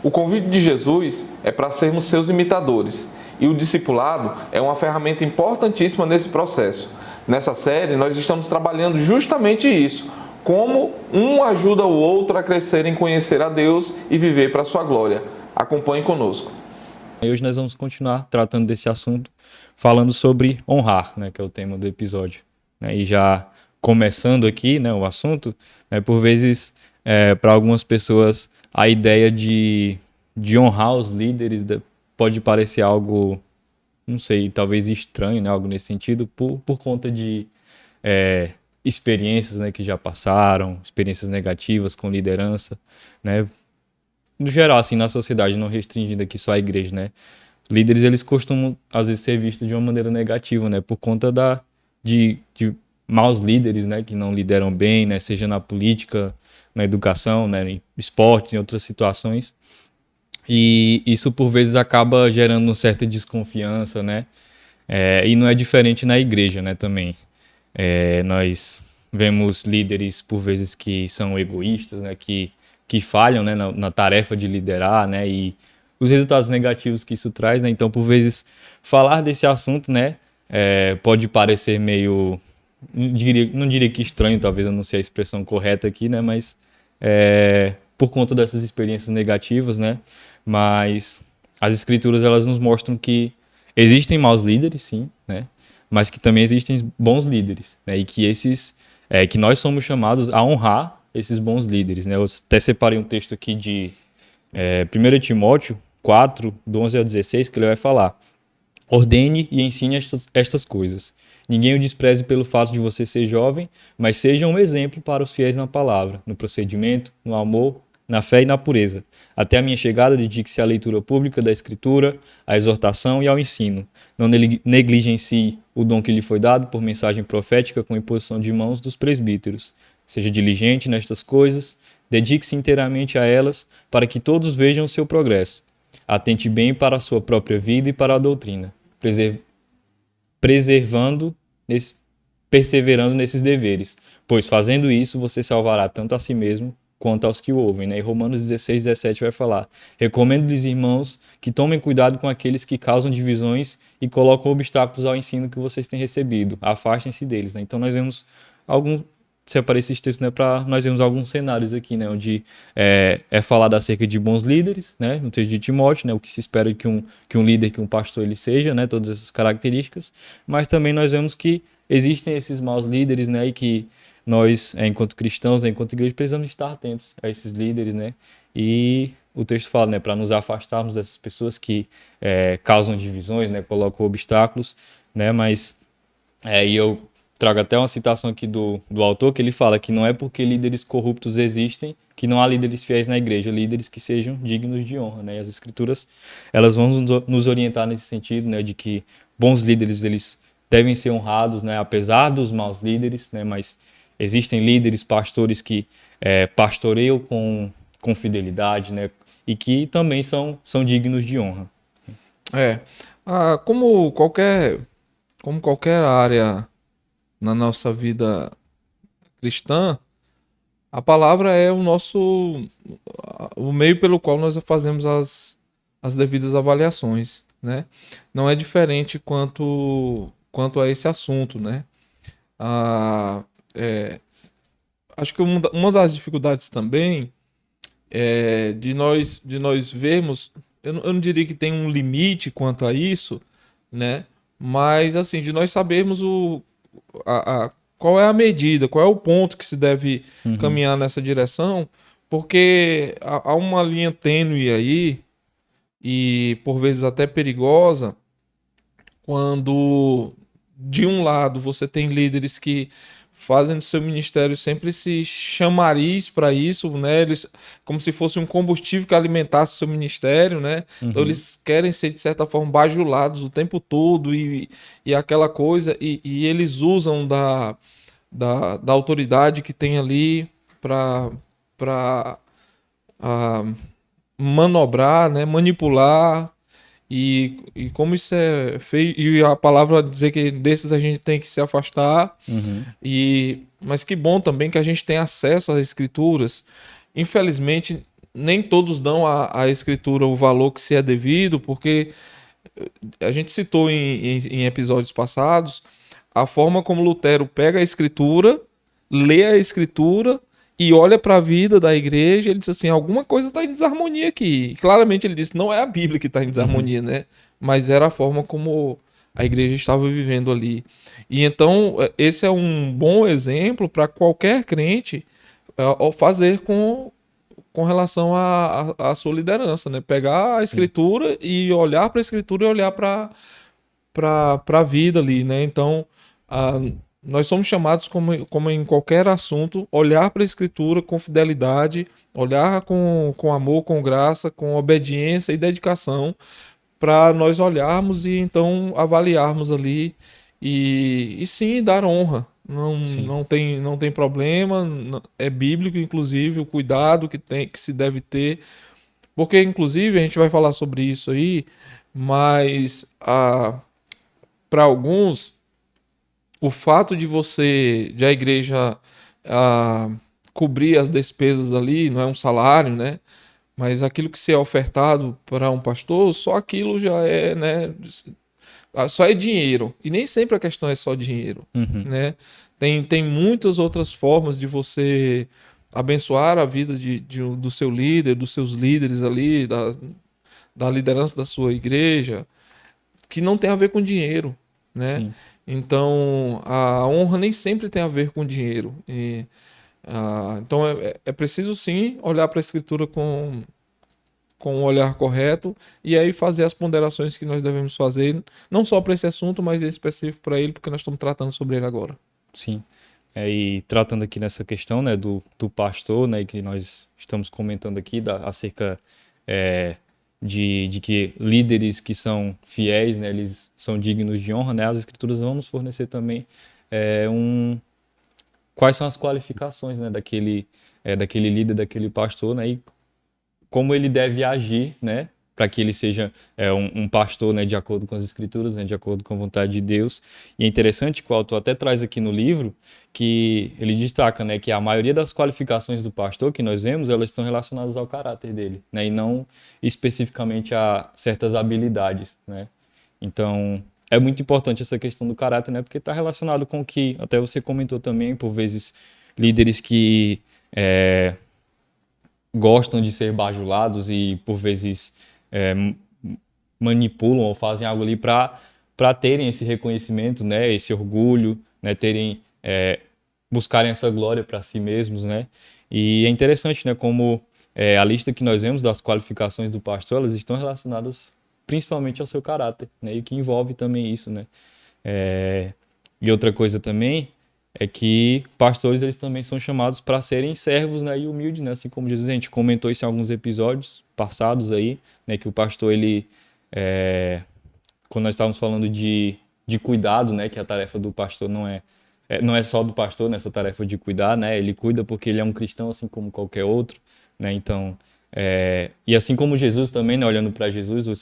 O convite de Jesus é para sermos seus imitadores, e o discipulado é uma ferramenta importantíssima nesse processo. Nessa série, nós estamos trabalhando justamente isso, como um ajuda o outro a crescer em conhecer a Deus e viver para a sua glória. Acompanhe conosco. E hoje nós vamos continuar tratando desse assunto, falando sobre honrar, né, que é o tema do episódio. E já começando aqui, né, o assunto, por vezes, para algumas pessoas, a ideia de honrar os líderes pode parecer algo, não sei, talvez estranho, né, algo nesse sentido, por conta de experiências, né, que já passaram, experiências negativas com liderança, né, no geral, assim, na sociedade, não restringindo aqui só a igreja, né? Líderes, eles costumam, às vezes, ser vistos de uma maneira negativa, né? Por conta de maus líderes, né? Que não lideram bem, né? Seja na política, na educação, né? Em esportes, em outras situações. E isso, por vezes, acaba gerando uma certa desconfiança, né? E não é diferente na igreja, né? Também. Nós vemos líderes, por vezes, que são egoístas, né? Que falham, né, na tarefa de liderar, né, e os resultados negativos que isso traz, né, então por vezes falar desse assunto, né, pode parecer meio, não diria que estranho, talvez eu não sei a expressão correta aqui, né, mas por conta dessas experiências negativas, né, mas as escrituras elas nos mostram que existem maus líderes, sim, né, mas que também existem bons líderes, né, e que que nós somos chamados a honrar esses bons líderes, né? Eu até separei um texto aqui de 1 Timóteo 4, do 11 ao 16, que ele vai falar: ordene e ensine estas coisas. Ninguém o despreze pelo fato de você ser jovem, mas seja um exemplo para os fiéis na palavra, no procedimento, no amor, na fé e na pureza. Até a minha chegada, dedique-se à leitura pública da Escritura, à exortação e ao ensino. Não negligencie o dom que lhe foi dado por mensagem profética com imposição de mãos dos presbíteros. Seja diligente nestas coisas, dedique-se inteiramente a elas, para que todos vejam o seu progresso. Atente bem para a sua própria vida e para a doutrina, perseverando nesses deveres, pois fazendo isso você salvará tanto a si mesmo quanto aos que o ouvem. Né? E Romanos 16, 17 vai falar: recomendo-lhes, irmãos, que tomem cuidado com aqueles que causam divisões e colocam obstáculos ao ensino que vocês têm recebido. Afastem-se deles. Né? Então nós vemos separei esses textos, né, para nós vermos alguns cenários aqui, né, onde é falado acerca de bons líderes, né, no texto de Timóteo, né, o que se espera que um líder, que um pastor ele seja, né, todas essas características, mas também nós vemos que existem esses maus líderes, né, e que nós, enquanto cristãos, né, enquanto igreja, precisamos estar atentos a esses líderes, né, e o texto fala, né, para nos afastarmos dessas pessoas que causam divisões, né, colocam obstáculos, né, mas e eu trago até uma citação aqui do autor, que ele fala que não é porque líderes corruptos existem que não há líderes fiéis na igreja, líderes que sejam dignos de honra, né? E as escrituras, elas vão nos orientar nesse sentido, né? De que bons líderes, eles devem ser honrados, né? Apesar dos maus líderes, né? Mas existem líderes, pastores que pastoreiam com fidelidade, né? E que também são dignos de honra. Como qualquer área na nossa vida cristã, a palavra é o meio pelo qual nós fazemos as devidas avaliações, né? Não é diferente quanto a esse assunto, né? Acho que uma das dificuldades também é de nós vermos, eu não diria que tem um limite quanto a isso, né? Mas assim, de nós sabermos qual é a medida, qual é o ponto que se deve caminhar nessa direção, porque há uma linha tênue aí, e por vezes até perigosa, quando de um lado você tem líderes que fazem do seu ministério sempre esse chamariz para isso, né? Eles, como se fosse um combustível que alimentasse o seu ministério, né? Então eles querem ser, de certa forma, bajulados o tempo todo e aquela coisa, e eles usam da autoridade que tem ali para manobrar, né? Manipular. E como isso é feio, e a palavra dizer que desses a gente tem que se afastar, mas que bom também que a gente tem acesso às escrituras. Infelizmente, nem todos dão à escritura o valor que se é devido, porque a gente citou em episódios passados a forma como Lutero pega a escritura, lê a escritura e olha para a vida da igreja. Ele diz assim: alguma coisa está em desarmonia aqui. E claramente ele disse: não é a Bíblia que está em desarmonia, né? Mas era a forma como a igreja estava vivendo ali. E então, esse é um bom exemplo para qualquer crente fazer com relação à sua liderança, né? Pegar a escritura e olhar para a escritura e olhar para a vida ali, né? Então, nós somos chamados, como em qualquer assunto, olhar para a escritura com fidelidade, olhar com amor, com graça, com obediência e dedicação, para nós olharmos e então avaliarmos ali e sim dar honra. Sim. Não tem problema, é bíblico, inclusive, o cuidado que se deve ter, porque, inclusive, a gente vai falar sobre isso aí, mas para alguns, o fato de a igreja ah, cobrir as despesas ali, não é um salário, né? Mas aquilo que se é ofertado para um pastor, só aquilo já é, né? Só é dinheiro. E nem sempre a questão é só dinheiro, Uhum. né? Tem muitas outras formas de você abençoar a vida do seu líder, dos seus líderes ali, da liderança da sua igreja, que não tem a ver com dinheiro, né? Sim. Então, a honra nem sempre tem a ver com dinheiro. Então, é preciso sim olhar para a escritura com um olhar correto e aí fazer as ponderações que nós devemos fazer, não só para esse assunto, mas em específico para ele, porque nós estamos tratando sobre ele agora. Sim. E tratando aqui nessa questão, né, do pastor, né, que nós estamos comentando aqui acerca é, de que líderes que são fiéis, né, eles são dignos de honra, né, as escrituras vão nos fornecer também quais são as qualificações, né, daquele líder, daquele pastor, né, e como ele deve agir, né, para que ele seja um pastor, né, de acordo com as escrituras, né, de acordo com a vontade de Deus. E é interessante que o autor até traz aqui no livro que ele destaca, né, que a maioria das qualificações do pastor que nós vemos, elas estão relacionadas ao caráter dele, né, e não especificamente a certas habilidades, né. Então, é muito importante essa questão do caráter, né, porque está relacionado com o que até você comentou também, por vezes, líderes que gostam de ser bajulados e por vezes manipulam ou fazem algo ali para terem esse reconhecimento, né, esse orgulho, né, terem buscarem essa glória para si mesmos, né? E é interessante, né, como a lista que nós vemos das qualificações do pastor, elas estão relacionadas principalmente ao seu caráter, né, e que envolve também isso, né? E outra coisa também é que pastores eles também são chamados para serem servos, né, e humildes, né, assim como Jesus, a gente comentou isso em alguns episódios passados aí, né, que o pastor ele quando nós estávamos falando de cuidado, né, que a tarefa do pastor não é só do pastor nessa tarefa de cuidar, né, ele cuida porque ele é um cristão assim como qualquer outro, né, então e assim como Jesus também, né, olhando para Jesus, o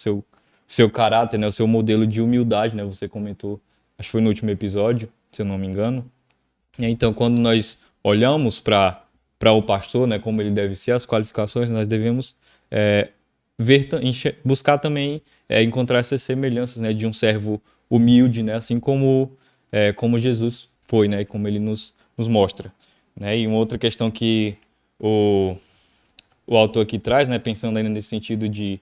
seu caráter, né, o seu modelo de humildade, né, você comentou, acho que foi no último episódio, se eu não me engano. E então, quando nós olhamos para o pastor, né, como ele deve ser, as qualificações, nós devemos buscar também encontrar essas semelhanças, né, de um servo humilde, né, assim como Jesus foi, né, como ele nos mostra. Né? E uma outra questão que o autor aqui traz, né, pensando ainda nesse sentido de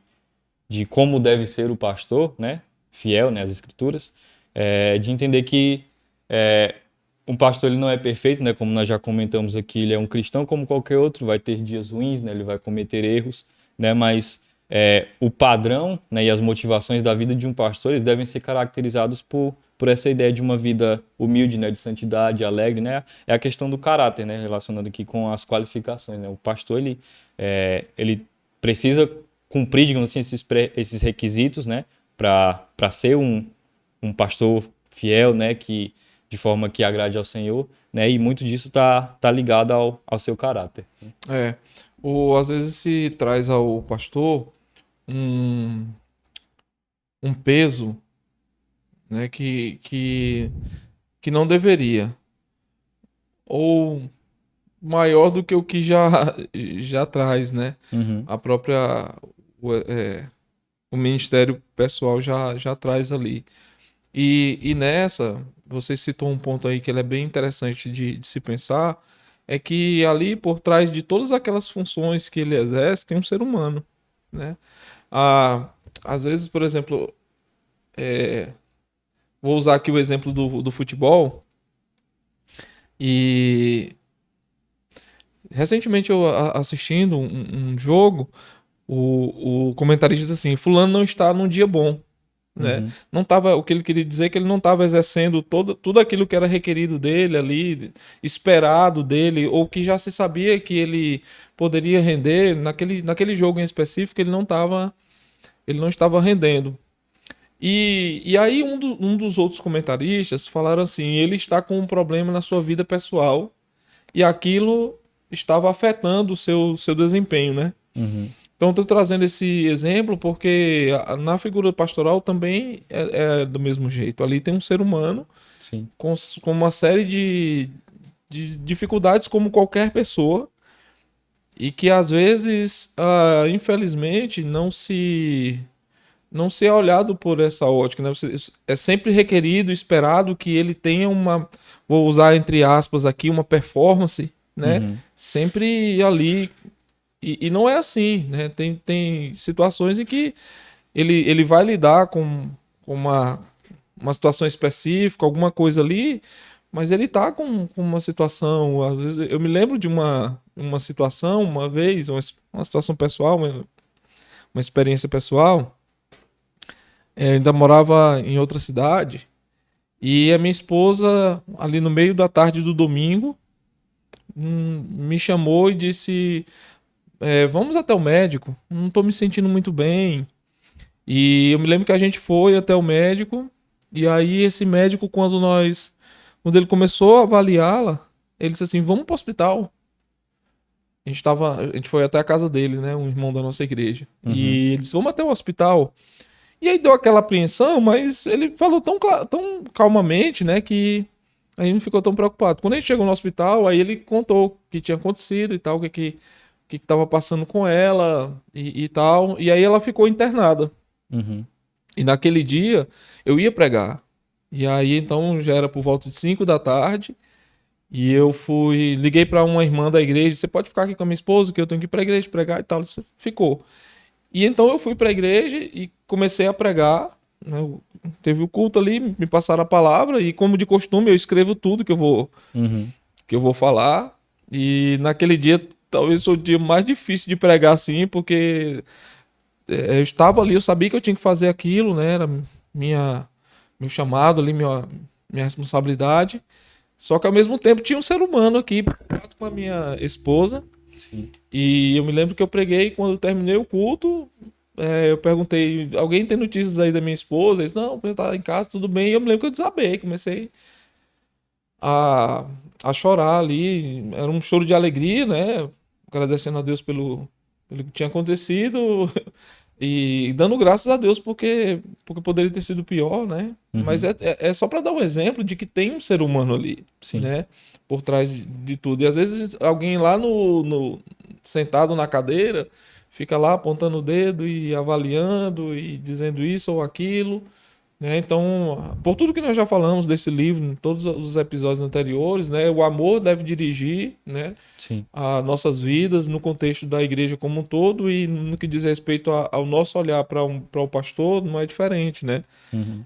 como deve ser o pastor, né, fiel, né, às escrituras, de entender que um pastor ele não é perfeito, né, como nós já comentamos aqui, ele é um cristão como qualquer outro, vai ter dias ruins, né, ele vai cometer erros, né, mas o padrão, né, e as motivações da vida de um pastor eles devem ser caracterizados por essa ideia de uma vida humilde, né, de santidade, alegre, né, é a questão do caráter, né, relacionando aqui com as qualificações, né, o pastor ele precisa cumprir, digamos assim, esses requisitos, né, para ser um pastor fiel, né, que de forma que agrade ao Senhor, né, e muito disso tá ligado ao seu caráter. Às vezes se traz ao pastor um, um peso, né, que não deveria. Ou maior do que o que já traz, né? Uhum. A própria o ministério pessoal já traz ali. E nessa, você citou um ponto aí que ele é bem interessante de se pensar, é que ali por trás de todas aquelas funções que ele exerce, tem um ser humano, né? Ah, às vezes, por exemplo, vou usar aqui o exemplo do futebol, e recentemente eu assistindo um jogo, o comentarista diz assim, fulano não está num dia bom, né? Uhum. Não tava, o que ele queria dizer é que ele não estava exercendo tudo aquilo que era requerido dele ali, esperado dele, ou que já se sabia que ele poderia render naquele jogo em específico, ele não estava rendendo. E aí um dos outros comentaristas falaram assim, ele está com um problema na sua vida pessoal e aquilo estava afetando o seu desempenho, né? Uhum. Então, estou trazendo esse exemplo porque na figura pastoral também é do mesmo jeito. Ali tem um ser humano Sim. com uma série de dificuldades como qualquer pessoa e que às vezes, infelizmente, não se é olhado por essa ótica, né? É sempre requerido, esperado que ele tenha vou usar entre aspas aqui, uma performance, né? Uhum. Sempre ali. E não é assim, né? Tem situações em que ele vai lidar com uma situação específica, alguma coisa ali, mas ele tá com uma situação. Às vezes, eu me lembro de uma situação, uma vez, uma situação pessoal, uma experiência pessoal. Eu ainda morava em outra cidade e a minha esposa, ali no meio da tarde do domingo, me chamou e disse. Vamos até o médico, não tô me sentindo muito bem. E eu me lembro que a gente foi até o médico, e aí esse médico, quando ele começou a avaliá-la, ele disse assim, vamos pro hospital. A gente foi até a casa dele, né, um irmão da nossa igreja. Uhum. E ele disse, vamos até o hospital. E aí deu aquela apreensão, mas ele falou tão calmamente, né, que a gente não ficou tão preocupado. Quando a gente chegou no hospital, aí ele contou o que tinha acontecido e tal, o que estava passando com ela e tal. E aí ela ficou internada. Uhum. E naquele dia eu ia pregar. E aí então já era por volta de 5 da tarde. E eu liguei para uma irmã da igreja. Você pode ficar aqui com a minha esposa, que eu tenho que ir para a igreja pregar e tal. Ela ficou. E então eu fui para a igreja e comecei a pregar. Né? Teve o culto ali, me passaram a palavra. E como de costume, eu escrevo tudo Uhum. que eu vou falar. E naquele dia talvez foi o dia mais difícil de pregar assim, porque eu estava ali, eu sabia que eu tinha que fazer aquilo, né? Era meu chamado ali, minha responsabilidade. Só que ao mesmo tempo tinha um ser humano aqui, preocupado com a minha esposa. Sim. E eu me lembro que eu preguei, quando eu terminei o culto, eu perguntei, alguém tem notícias aí da minha esposa? Eles, não, eu estava em casa, tudo bem. E eu me lembro que eu desabei, comecei a, a chorar ali. Era um choro de alegria, né? Agradecendo a Deus pelo que tinha acontecido e dando graças a Deus porque poderia ter sido pior, né? Uhum. Mas é só para dar um exemplo de que tem um ser humano ali, Sim. né? Por trás de tudo. E às vezes alguém lá sentado na cadeira fica lá apontando o dedo e avaliando e dizendo isso ou aquilo. Né? Então, por tudo que nós já falamos desse livro, em todos os episódios anteriores, né? O amor deve dirigir, né? Sim. As nossas vidas no contexto da igreja como um todo e no que diz respeito ao nosso olhar para o pastor, não é diferente, né? Uhum.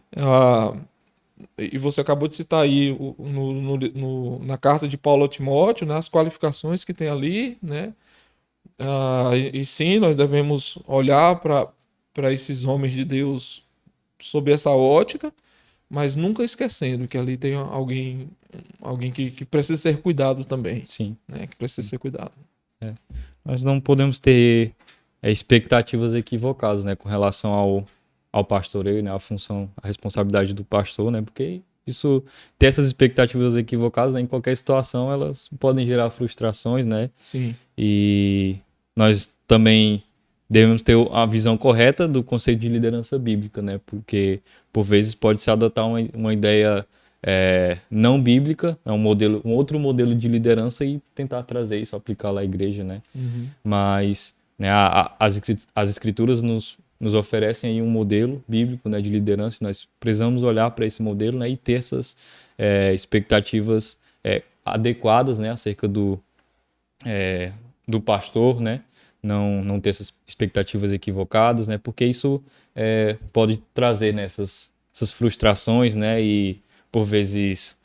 E você acabou de citar aí na carta de Paulo a Timóteo, né? As qualificações que tem ali, né? E sim, nós devemos olhar para esses homens de Deus sob essa ótica, mas nunca esquecendo que ali tem alguém que precisa ser cuidado também, Sim. né? Que precisa ser cuidado. Nós não podemos ter expectativas equivocadas, né, com relação ao pastoreio, né, a função, a responsabilidade do pastor, né, porque ter essas expectativas equivocadas, né, em qualquer situação, elas podem gerar frustrações, né, Sim. e nós também devemos ter a visão correta do conceito de liderança bíblica, né, porque por vezes pode se adotar uma ideia não bíblica, é um outro modelo de liderança e tentar trazer isso, aplicar lá à igreja, né? Mas, né, as escrituras nos oferecem aí um modelo bíblico, né, de liderança, e nós precisamos olhar para esse modelo, né, e ter essas expectativas adequadas, né, acerca do pastor, né, não ter essas expectativas equivocadas, né, porque isso pode trazer, né, essas frustrações, né, e por vezes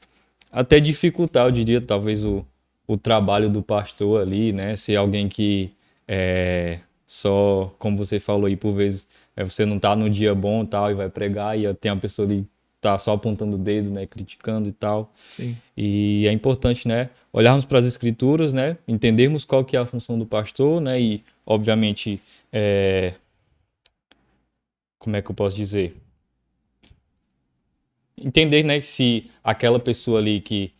até dificultar, eu diria, talvez o trabalho do pastor ali, né, ser alguém que só, como você falou aí, por vezes você não tá no dia bom e tal, e vai pregar e tem uma pessoa ali tá só apontando o dedo, né, criticando e tal. Sim. E é importante, né, olharmos para as escrituras, né, entendermos qual que é a função do pastor, né, e obviamente, como é que eu posso dizer? Entender, né, se aquela pessoa ali que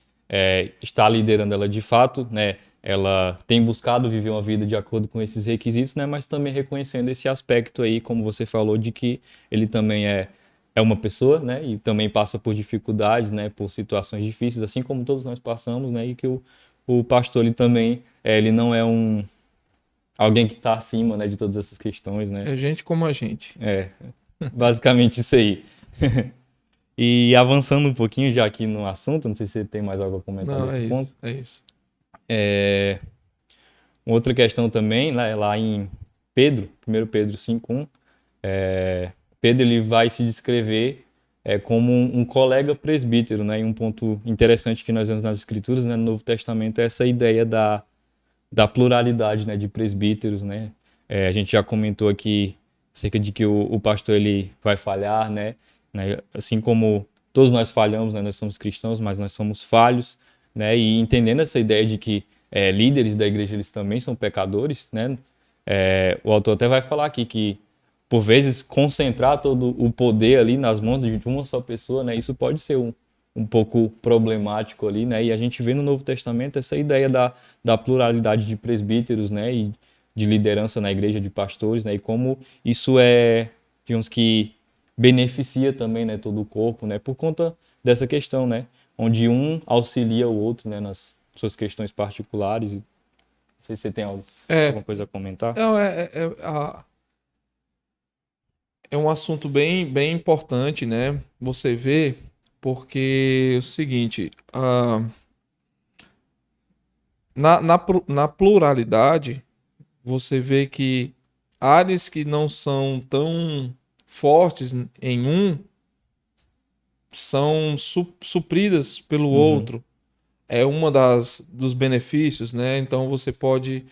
está liderando ela de fato, né, ela tem buscado viver uma vida de acordo com esses requisitos, né, mas também reconhecendo esse aspecto aí, como você falou, de que ele também é uma pessoa, né, e também passa por dificuldades, né, por situações difíceis, assim como todos nós passamos, né, e que o pastor ele também ele não é alguém que está acima, né, de todas essas questões, né. É gente como a gente. Basicamente isso aí. E avançando um pouquinho já aqui no assunto, não sei se você tem mais algo a comentar Não, nesse ponto. é isso. Uma outra questão também, lá em Pedro, 1 Pedro 5:1, Pedro ele vai se descrever como um colega presbítero, né? E um ponto interessante que nós vemos nas Escrituras, né, no Novo Testamento, é essa ideia da pluralidade, né, de presbíteros, né? A gente já comentou aqui acerca de que o pastor ele vai falhar, né? Assim como todos nós falhamos, né? Nós somos cristãos, mas nós somos falhos, né? E entendendo essa ideia de que líderes da igreja eles também são pecadores, né? O autor até vai falar aqui que por vezes concentrar todo o poder ali nas mãos de uma só pessoa, né? Isso pode ser um pouco problemático ali, né? E a gente vê no Novo Testamento essa ideia da pluralidade de presbíteros, né? E de liderança na igreja, de pastores, né? E como isso digamos que beneficia também, né, todo o corpo, né? Por conta dessa questão, né? Onde um auxilia o outro, né? Nas suas questões particulares. Não sei se você tem alguma coisa a comentar. Não, é um assunto bem, bem importante, né? Você vê, porque é o seguinte, na pluralidade, você vê que áreas que não são tão fortes em um são supridas pelo outro. É uma dos benefícios, né? Então você pode,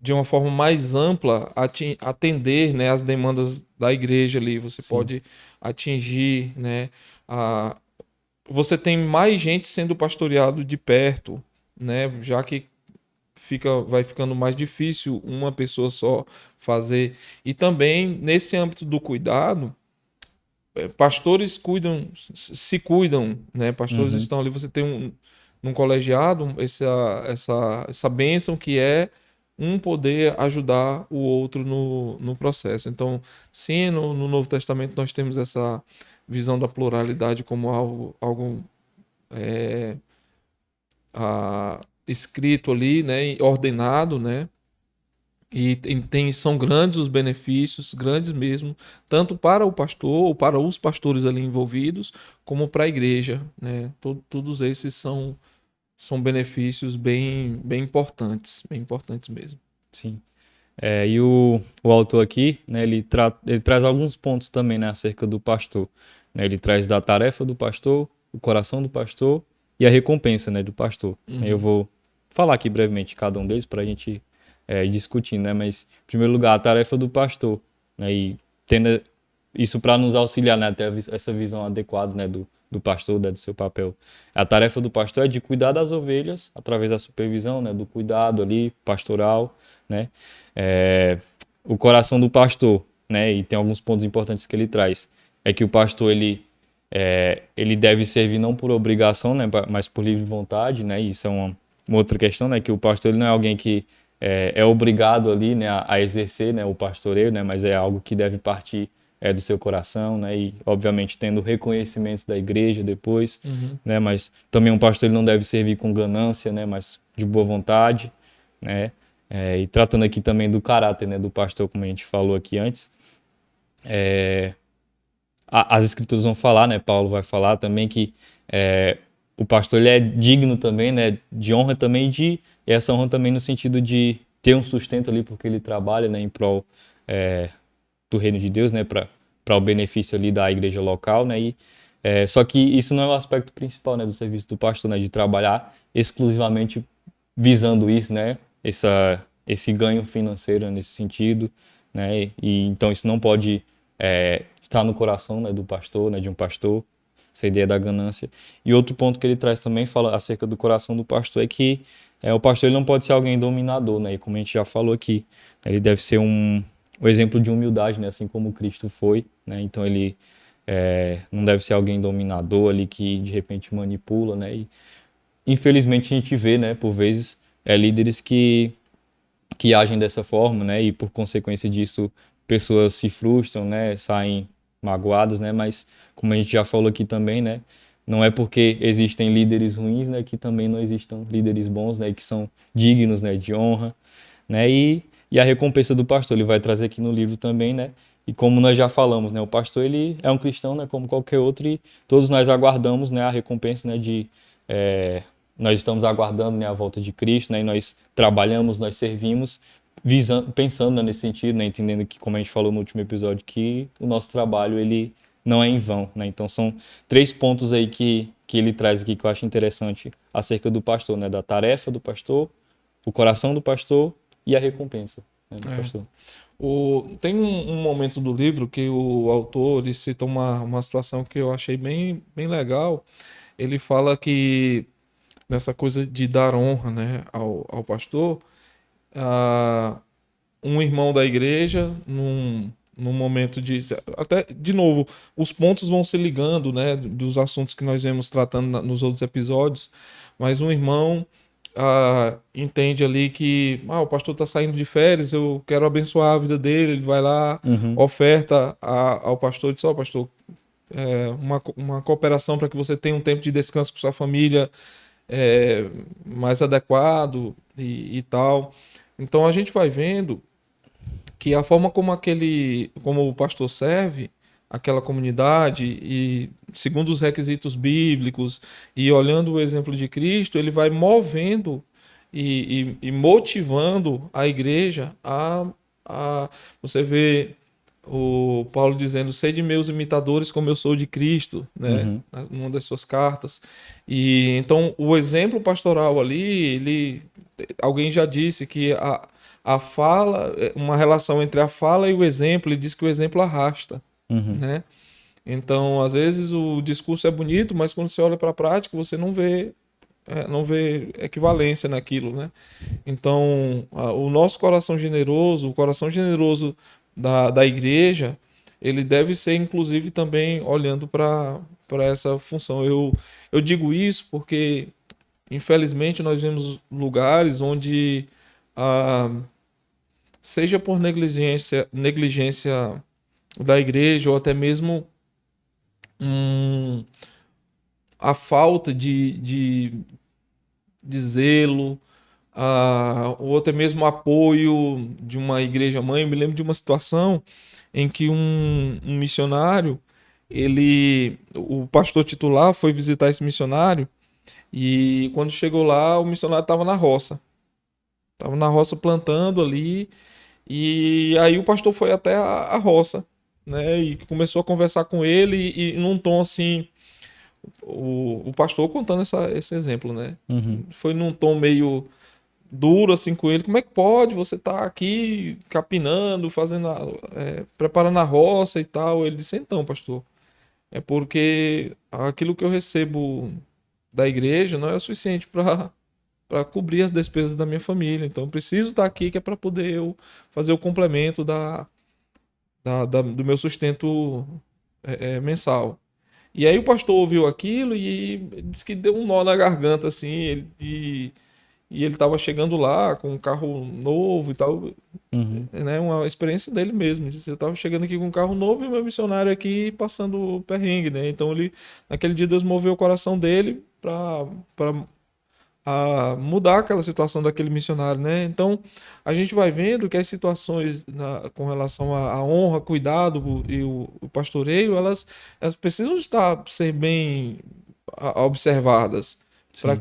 de uma forma mais ampla, atender, né, as demandas da igreja ali. Você pode atingir, né? Você tem mais gente sendo pastoreado de perto, né? Já que vai ficando mais difícil uma pessoa só fazer. E também, nesse âmbito do cuidado, pastores se cuidam, né? Pastores estão ali, você tem num colegiado essa bênção que é um poder ajudar o outro no processo. Então, sim, no Novo Testamento nós temos essa visão da pluralidade como algo escrito ali, né? Ordenado, né? E são grandes os benefícios, grandes mesmo, tanto para o pastor ou para os pastores ali envolvidos, como para a igreja, né? Todos esses são benefícios bem importantes mesmo. Sim. E o autor aqui, né, ele traz alguns pontos também, né, acerca do pastor. Né? Ele traz da tarefa do pastor, o coração do pastor e a recompensa, né, do pastor. Eu vou falar aqui brevemente cada um deles para a gente discutir, né? Mas, em primeiro lugar, a tarefa do pastor, né? E tendo isso para nos auxiliar, né? Até essa visão adequada, né? Do pastor, né? Do seu papel. A tarefa do pastor é de cuidar das ovelhas através da supervisão, né? Do cuidado ali, pastoral, né? O coração do pastor, né? E tem alguns pontos importantes que ele traz. É que o pastor, ele deve servir não por obrigação, né? Mas por livre vontade, né? E isso é uma outra questão, né? Que o pastor ele não é alguém que é obrigado ali, né, a exercer, né, o pastoreio, né, mas é algo que deve partir do seu coração, né? E, obviamente, tendo reconhecimento da igreja depois, né? Mas também um pastor ele não deve servir com ganância, né? Mas de boa vontade, né? E tratando aqui também do caráter, né? Do pastor, como a gente falou aqui antes, as escrituras vão falar, né? Paulo vai falar também que o pastor ele é digno também, né? De honra também, e essa honra também no sentido de ter um sustento ali porque ele trabalha, né? Em prol do reino de Deus, né? Para o benefício ali da igreja local, né? Só que isso não é o aspecto principal, né? Do serviço do pastor, né? De trabalhar exclusivamente visando isso, né? Esse ganho financeiro nesse sentido, né? E então isso não pode estar no coração, né? Do pastor, né? De um pastor, essa ideia da ganância. E outro ponto que ele traz também, fala acerca do coração do pastor, é que o pastor ele não pode ser alguém dominador, né? E como a gente já falou aqui, ele deve ser o exemplo de humildade, né? Assim como Cristo foi, né? Então ele não deve ser alguém dominador ali que de repente manipula, né? E infelizmente a gente vê, né? Por vezes líderes que agem dessa forma, né? E por consequência disso pessoas se frustram, né? Saem magoadas, né? Mas como a gente já falou aqui também, né? Não é porque existem líderes ruins, né? Que também não existam líderes bons, né? Que são dignos, né? De honra, né? E a recompensa do pastor, ele vai trazer aqui no livro também, né? E como nós já falamos, né? O pastor, ele é um cristão, né? Como qualquer outro, e todos nós aguardamos, né? A recompensa, né? Nós estamos aguardando, né? A volta de Cristo, né? E nós trabalhamos, nós servimos, pensando, né? Nesse sentido, né? Entendendo que, como a gente falou no último episódio, que o nosso trabalho, ele não é em vão, né? Então são 3 pontos aí que ele traz aqui que eu acho interessante acerca do pastor, né? Da tarefa do pastor, o coração do pastor e a recompensa, né, do pastor. Tem um momento do livro que o autor ele cita uma situação que eu achei bem, bem legal. Ele fala que nessa coisa de dar honra, né, ao pastor, um irmão da igreja, num momento de... Até, de novo, os pontos vão se ligando, né, dos assuntos que nós vemos tratando nos outros episódios, mas um irmão entende ali que o pastor está saindo de férias, eu quero abençoar a vida dele, ele vai lá, oferta ao pastor, diz, pastor, uma cooperação para que você tenha um tempo de descanso com sua família mais adequado e tal. Então a gente vai vendo que a forma como o pastor serve aquela comunidade e segundo os requisitos bíblicos e olhando o exemplo de Cristo, ele vai movendo e motivando a igreja a você vê o Paulo dizendo, sede meus imitadores como eu sou de Cristo, né? Numa das suas cartas. E então o exemplo pastoral ali, alguém já disse que a fala, uma relação entre a fala e o exemplo, ele diz que o exemplo arrasta, né? Então, às vezes o discurso é bonito, mas quando você olha para a prática, você não vê equivalência naquilo, né? Então, o nosso coração generoso, o coração generoso da igreja, ele deve ser, inclusive, também olhando para essa função. Eu digo isso porque, infelizmente, nós vemos lugares onde, seja por negligência da igreja ou até mesmo a falta de zelo, ou até mesmo apoio de uma igreja mãe. Eu me lembro de uma situação em que um missionário, o pastor titular foi visitar esse missionário e quando chegou lá, o missionário estava na roça. Estava na roça plantando ali e aí o pastor foi até a roça, né? E começou a conversar com ele e num tom assim, o pastor contando esse exemplo, né? Foi num tom meio duro assim com ele. Como é que pode? Você tá aqui capinando, preparando a roça e tal. Ele disse, então, pastor, é porque aquilo que eu recebo da igreja não é o suficiente para cobrir as despesas da minha família. Então eu preciso estar aqui que é para poder eu fazer o complemento do meu sustento mensal. E aí o pastor ouviu aquilo e disse que deu um nó na garganta, assim, e ele estava chegando lá com um carro novo e tal, Uhum. né? Uma experiência dele mesmo. Ele disse, eu estava chegando aqui com um carro novo e meu missionário aqui passando perrengue, né? Então ele, naquele dia Deus moveu o coração dele para a mudar aquela situação daquele missionário, né? Então, a gente vai vendo que as situações com relação à honra, cuidado e o pastoreio, elas precisam ser bem observadas para Sim.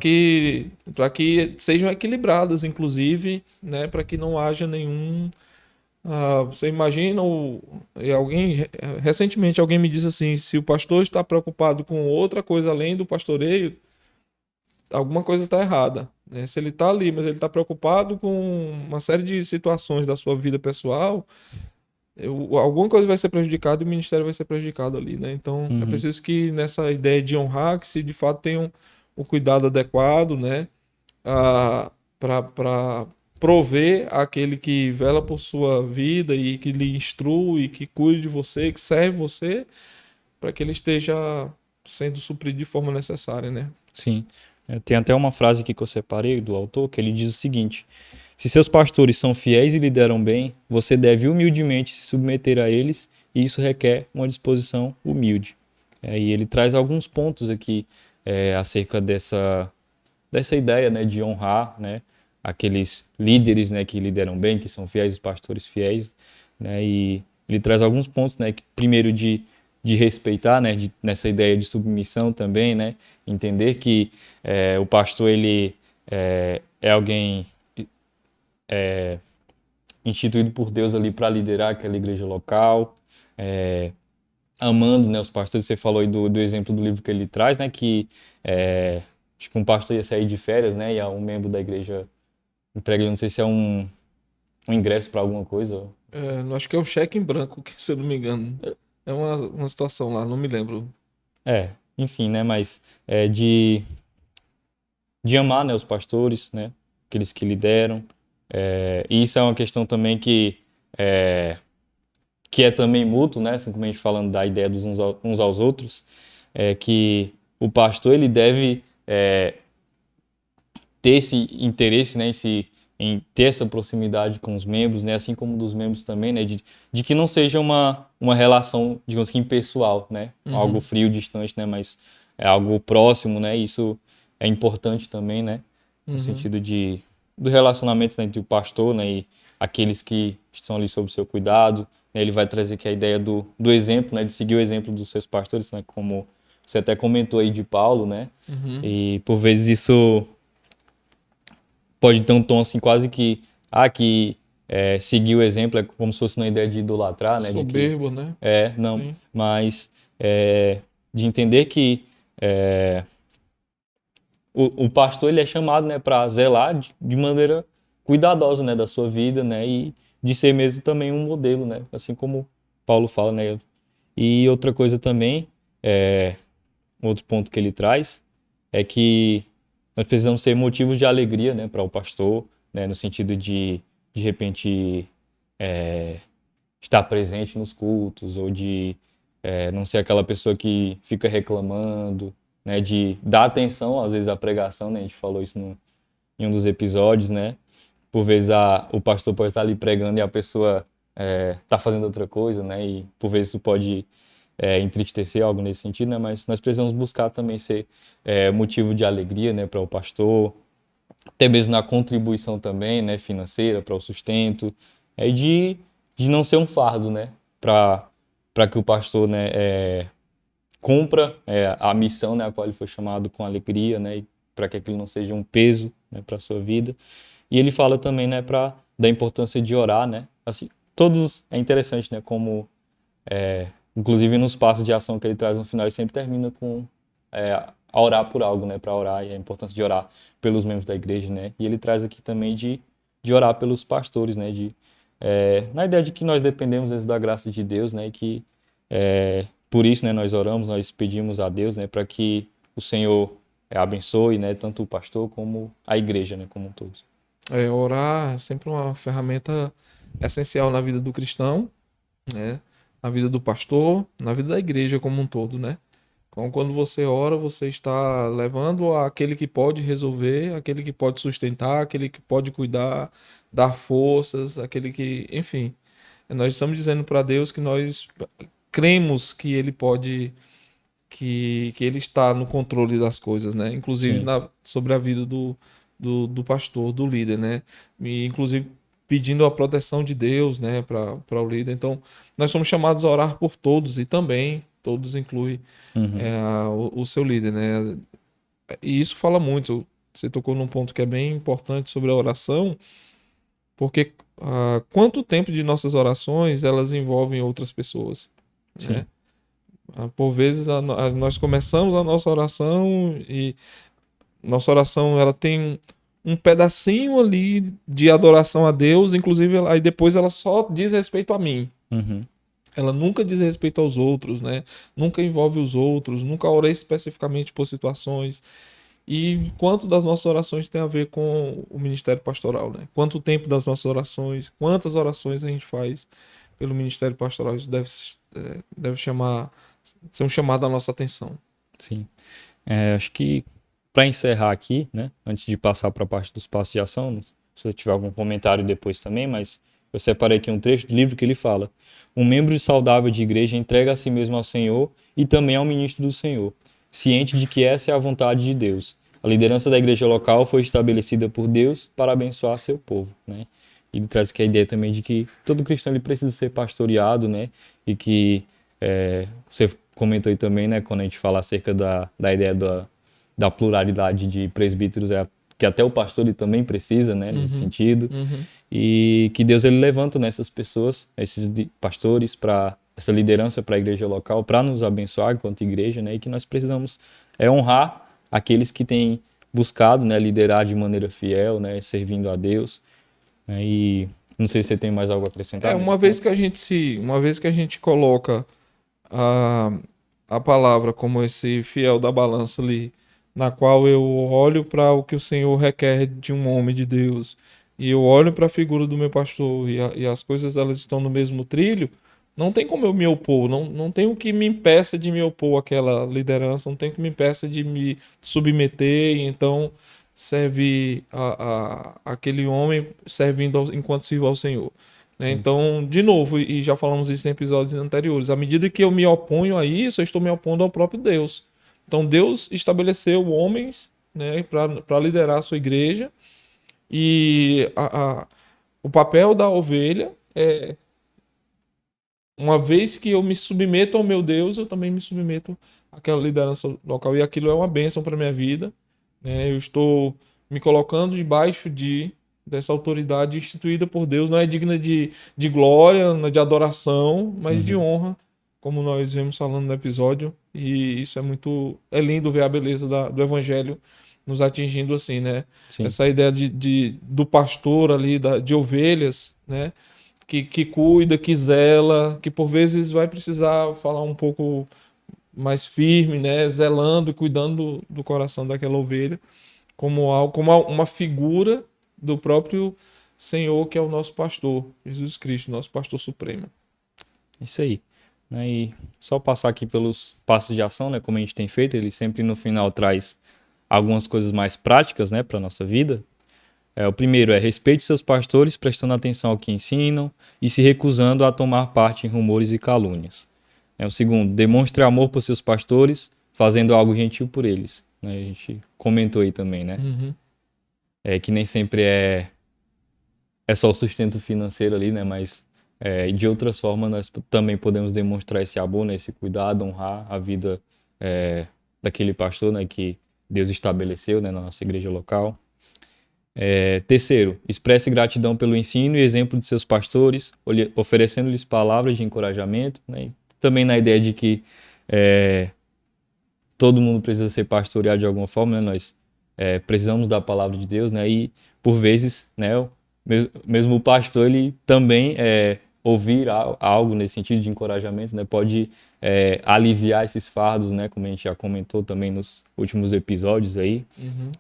que sejam equilibradas, inclusive, né? Para que não haja nenhum. Você imagina recentemente alguém me disse assim, se o pastor está preocupado com outra coisa além do pastoreio, alguma coisa está errada, né? Se ele está ali, mas ele está preocupado com uma série de situações da sua vida pessoal, alguma coisa vai ser prejudicada e o ministério vai ser prejudicado ali, né? Então, é Uhum. preciso que nessa ideia de honrar, que se de fato tenham o cuidado adequado, né? Para prover aquele que vela por sua vida e que lhe instrui, que cuide de você, que serve você, para que ele esteja sendo suprido de forma necessária, né? Sim. Tem até uma frase aqui que eu separei do autor, que ele diz o seguinte: se seus pastores são fiéis e lideram bem, você deve humildemente se submeter a eles, e isso requer uma disposição humilde. E ele traz alguns pontos aqui acerca dessa ideia, né, de honrar, né, aqueles líderes, né, que lideram bem, que são fiéis, os pastores fiéis, né, e ele traz alguns pontos, né, que, primeiro de respeitar, né, nessa ideia de submissão também, né, entender que o pastor ele é alguém instituído por Deus ali para liderar aquela igreja local, amando, né, os pastores. Você falou aí do exemplo do livro que ele traz, né, que acho que um pastor ia sair de férias, né, e um membro da igreja entrega, não sei se é um ingresso para alguma coisa. Acho que é o cheque em branco, que, se eu não me engano. É uma situação lá, não me lembro. Enfim, né, mas de amar, né, os pastores, né, aqueles que lideram. E isso é uma questão também que é também mútuo, né, assim como a gente falando da ideia dos uns aos outros, que o pastor ele deve ter esse interesse, né, em ter essa proximidade com os membros, né, assim como dos membros também, né, de que não seja uma relação, digamos que impessoal, né, algo Uhum, frio, distante, né, mas é algo próximo, né, isso é importante também, né, no uhum. sentido do relacionamento, né, entre o pastor, né, e aqueles que estão ali sob o seu cuidado, né, ele vai trazer aqui a ideia do exemplo, né, de seguir o exemplo dos seus pastores, né, como você até comentou aí de Paulo, né, Uhum. e por vezes isso pode ter um tom assim quase que seguir o exemplo é como se fosse uma ideia de idolatrar, né, de que Soberbo, né? não, Sim. mas de entender que é, o pastor ele é chamado, né, para zelar de maneira cuidadosa, né, da sua vida, né, e de ser mesmo também um modelo, né, assim como Paulo fala, né. E outra coisa também, outro ponto que ele traz é que nós precisamos ser motivos de alegria, né, para o pastor, né, no sentido de repente estar presente nos cultos ou de não ser aquela pessoa que fica reclamando, né, de dar atenção às vezes à pregação, né, a gente falou isso em um dos episódios, né, por vezes o pastor pode estar ali pregando e a pessoa está fazendo outra coisa, né, e por vezes isso pode entristecer, algo nesse sentido, né, mas nós precisamos buscar também ser motivo de alegria, né, para o pastor, até mesmo na contribuição também, né, financeira, para o sustento, de não ser um fardo, né, para que o pastor, né, cumpra a missão, né, a qual ele foi chamado com alegria, né, e para que aquilo não seja um peso, né, para a sua vida. E ele fala também, né, da importância de orar, né, assim, todos, é interessante, né, como, inclusive nos passos de ação que ele traz no final, ele sempre termina com a orar por algo, né, para orar, e a importância de orar pelos membros da igreja, né, e ele traz aqui também de orar pelos pastores, né, na ideia de que nós dependemos vezes, da graça de Deus, né, e que por isso, né, nós oramos, nós pedimos a Deus, né, para que o Senhor abençoe, né, tanto o pastor como a igreja, né, como um todo. Orar é sempre uma ferramenta essencial na vida do cristão, né? Na vida do pastor, na vida da igreja como um todo, né? Então, quando você ora, você está levando aquele que pode resolver, aquele que pode sustentar, aquele que pode cuidar, dar forças, aquele que, enfim, nós estamos dizendo para Deus que nós cremos que Ele pode, que Ele está no controle das coisas, né? Inclusive Sim. sobre a vida do pastor, do líder, né? E, inclusive pedindo a proteção de Deus, né, para o líder. Então, nós somos chamados a orar por todos e também todos incluem Uhum. o seu líder, né? E isso fala muito. Você tocou num ponto que é bem importante sobre a oração, porque quanto tempo de nossas orações elas envolvem outras pessoas, né? Sim. Por vezes nós começamos a nossa oração e nossa oração ela tem um pedacinho ali de adoração a Deus, inclusive aí depois ela só diz respeito a mim. Uhum. Ela nunca diz respeito aos outros, né? Nunca envolve os outros, nunca orei especificamente por situações. E quanto das nossas orações tem a ver com o ministério pastoral, né? Quanto tempo das nossas orações, quantas orações a gente faz pelo ministério pastoral, isso deve ser um chamado à nossa atenção. Sim. Acho que para encerrar aqui, né, antes de passar para a parte dos passos de ação, se você tiver algum comentário depois também, mas eu separei aqui um trecho do livro que ele fala: um membro saudável de igreja entrega a si mesmo ao Senhor e também ao ministro do Senhor, ciente de que essa é a vontade de Deus. A liderança da igreja local foi estabelecida por Deus para abençoar seu povo, né? Ele traz aqui a ideia também de que todo cristão ele precisa ser pastoreado, né? E que você comentou aí também, né, quando a gente fala acerca da ideia da pluralidade de presbíteros, que até o pastor ele também precisa, né, nesse sentido. Uhum. E que Deus ele levanta nessas pessoas, esses pastores, para essa liderança para a igreja local, para nos abençoar enquanto igreja, né, e que nós precisamos honrar aqueles que têm buscado, né, liderar de maneira fiel, né, servindo a Deus. Né, e não sei se você tem mais algo a acrescentar nesse Uma vez ponto. que a gente coloca a, a palavra como esse fiel da balança ali, na qual eu olho para o que o Senhor requer de um homem de Deus, e eu olho para a figura do meu pastor, e as coisas elas estão no mesmo trilho, não tem como eu me opor, não tem o que me impeça de me opor àquela liderança, não tem o que me impeça de me submeter, e então servir aquele homem servindo enquanto sirvo ao Senhor. Né? Sim, Então, de novo, e já falamos isso em episódios anteriores, à medida que eu me oponho a isso, eu estou me opondo ao próprio Deus. Então, Deus estabeleceu homens, né, para liderar a sua igreja, e o papel da ovelha é, uma vez que eu me submeto ao meu Deus, eu também me submeto àquela liderança local, e aquilo é uma bênção para minha vida. Né? Eu estou me colocando debaixo dessa autoridade instituída por Deus, não é digna de glória, não é de adoração, mas de uhum, honra, como nós vemos falando no episódio, e isso é lindo ver a beleza do evangelho nos atingindo assim, né? sim, Essa ideia do pastor ali, de ovelhas, né? Que cuida, que zela, que por vezes vai precisar falar um pouco mais firme, né? Zelando, cuidando do coração daquela ovelha como uma figura do próprio Senhor, que é o nosso pastor, Jesus Cristo, nosso pastor supremo. isso aí. Né? E só passar aqui pelos passos de ação, né, como a gente tem feito, ele sempre no final traz algumas coisas mais práticas, né, para nossa vida. O primeiro é respeite seus pastores, prestando atenção ao que ensinam e se recusando a tomar parte em rumores e calúnias. O segundo, demonstre amor por seus pastores, fazendo algo gentil por eles. Né? A gente comentou aí também, né? Uhum. Que nem sempre é só o sustento financeiro ali, né? Mas de outras formas nós também podemos demonstrar esse amor, né? Esse cuidado, honrar a vida daquele pastor, né? Que Deus estabeleceu, né? Na nossa igreja local. Terceiro, expresse gratidão pelo ensino e exemplo de seus pastores, oferecendo-lhes palavras de encorajamento, né? E também na ideia de que todo mundo precisa ser pastoreado de alguma forma, né? Nós precisamos da palavra de Deus, né? E por vezes, né? Mesmo o pastor, ele também ouvir algo nesse sentido de encorajamento, né? Pode aliviar esses fardos, né? Como a gente já comentou também nos últimos episódios aí. Uhum.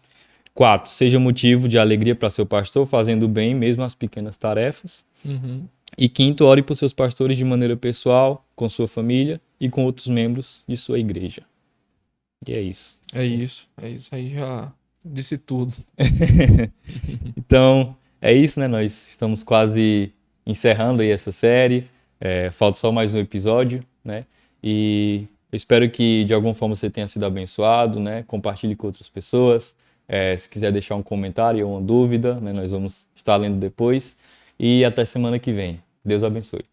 4. Seja motivo de alegria para seu pastor, fazendo bem mesmo as pequenas tarefas. Uhum. E 5. Ore por seus pastores de maneira pessoal, com sua família e com outros membros de sua igreja. E é isso. É isso aí já disse tudo. Então, é isso, né? Nós estamos quase encerrando aí essa série. Falta só mais um episódio, né? E eu espero que de alguma forma você tenha sido abençoado, né? Compartilhe com outras pessoas. Se quiser deixar um comentário ou uma dúvida, né? Nós vamos estar lendo depois. E até semana que vem. Deus abençoe.